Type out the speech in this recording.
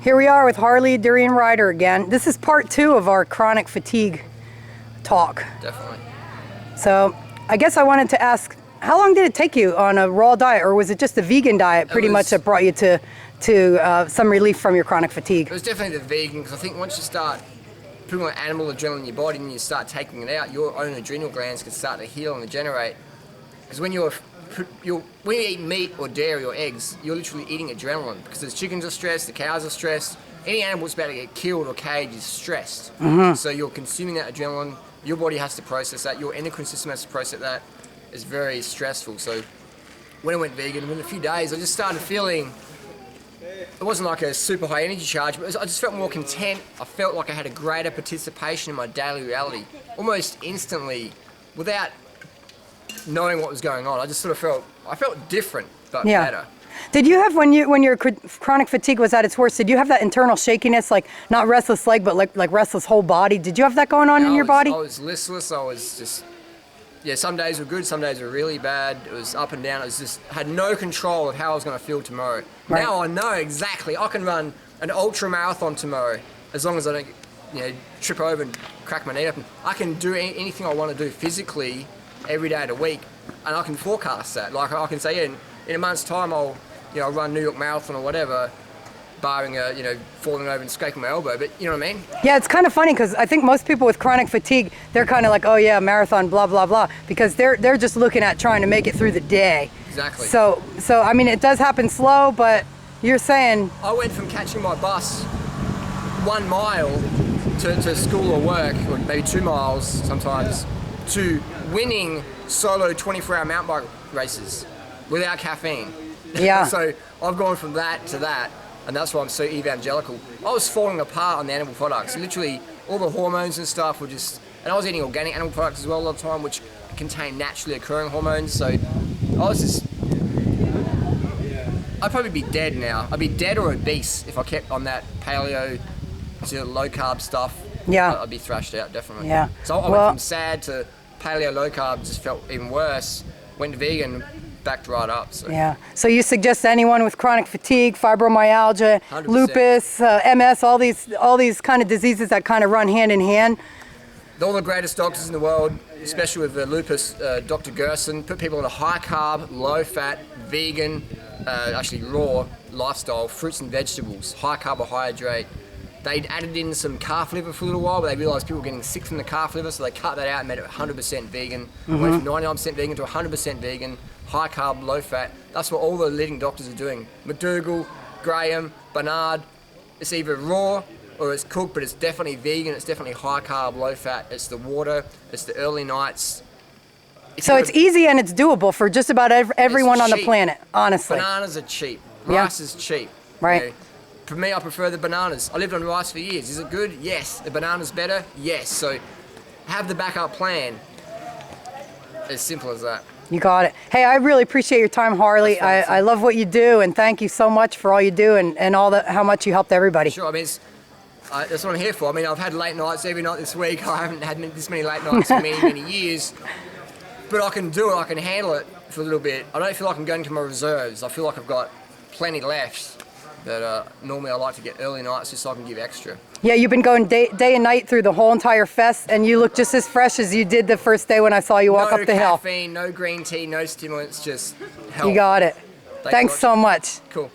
Here we are with Harley Durianrider again. This is part 2 of our chronic fatigue talk. Definitely. So I guess I wanted to ask, how long did it take you on a raw diet, or was it just a vegan diet pretty much that brought you to some relief from your chronic fatigue? It was definitely the vegan, because I think once you start putting on animal adrenaline in your body and you start taking it out, your own adrenal glands can start to heal and regenerate. Because when you eat meat or dairy or eggs, you're literally eating adrenaline, because the chickens are stressed, the cows are stressed. Any animal that's about to get killed or caged is stressed. So you're consuming that adrenaline. Your body has to process that. Your endocrine system has to process that. It's very stressful. So when I went vegan, within a few days, I just started feeling, it wasn't like a super high energy charge, but I just felt more content. I felt like I had a greater participation in my daily reality, almost instantly, without knowing what was going on. I just sort of felt different, but better. Did you have, when your chronic fatigue was at its worst, did you have that internal shakiness, like not restless leg, but like restless whole body? Did you have that going on in your body? I was listless. I was just, some days were good, some days were really bad. It was up and down. It was just, had no control of how I was going to feel tomorrow. Right. Now I know exactly. I can run an ultra marathon tomorrow, as long as I don't, trip over and crack my knee up. I can do anything I want to do physically every day of the week, and I can forecast that. Like I can say, in a month's time, I'll run New York Marathon or whatever, barring falling over and scraping my elbow. But you know what I mean? Yeah, it's kind of funny, because I think most people with chronic fatigue, they're kind of like, oh yeah, marathon, blah blah blah, because they're just looking at trying to make it through the day. Exactly. So I mean, it does happen slow, but you're saying, I went from catching my bus 1 mile to school or work, or maybe 2 miles sometimes, to winning solo 24-hour mountain bike races without caffeine. Yeah. So I've gone from that to that, and that's why I'm so evangelical. I was falling apart on the animal products. Literally, all the hormones and stuff were just, and I was eating organic animal products as well all the time, which contain naturally occurring hormones. So I was just, I'd probably be dead now. I'd be dead or obese if I kept on that paleo to low carb stuff. Yeah. I'd be thrashed out, definitely. Yeah. So I went from sad to paleo low carb, just felt even worse. Went vegan, backed right up. So. Yeah. So you suggest anyone with chronic fatigue, fibromyalgia, 100%. lupus, MS, all these kind of diseases that kind of run hand in hand? All the greatest doctors in the world, especially with lupus, Dr. Gerson, put people on a high carb, low fat, vegan, actually raw lifestyle, fruits and vegetables, high carbohydrate. They'd added in some calf liver for a little while, but they realised people were getting sick from the calf liver, so they cut that out and made it 100% vegan. Went from 99% vegan to 100% vegan, high carb, low fat. That's what all the leading doctors are doing. McDougall, Graham, Bernard. It's either raw or it's cooked, but it's definitely vegan. It's definitely high carb, low fat. It's the water. It's the early nights. So it's easy and it's doable for just about everyone on the planet, honestly. Bananas are cheap. Rice is cheap. Right. For me, I prefer the bananas. I lived on rice for years. Is it good? Yes. The banana's better? Yes. So have the backup plan. As simple as that. You got it. Hey, I really appreciate your time, Harley. I love what you do, and thank you so much for all you do and all how much you helped everybody. Sure. I mean, that's what I'm here for. I mean, I've had late nights every night this week. I haven't had this many late nights for many, many years. But I can do it. I can handle it for a little bit. I don't feel like I'm going to my reserves. I feel like I've got plenty left. But normally I like to get early nights just so I can give extra. Yeah, you've been going day and night through the whole entire fest, and you look just as fresh as you did the first day when I saw you walk up the hill. No caffeine, no green tea, no stimulants, just health. You got it. Thanks so much. Cool.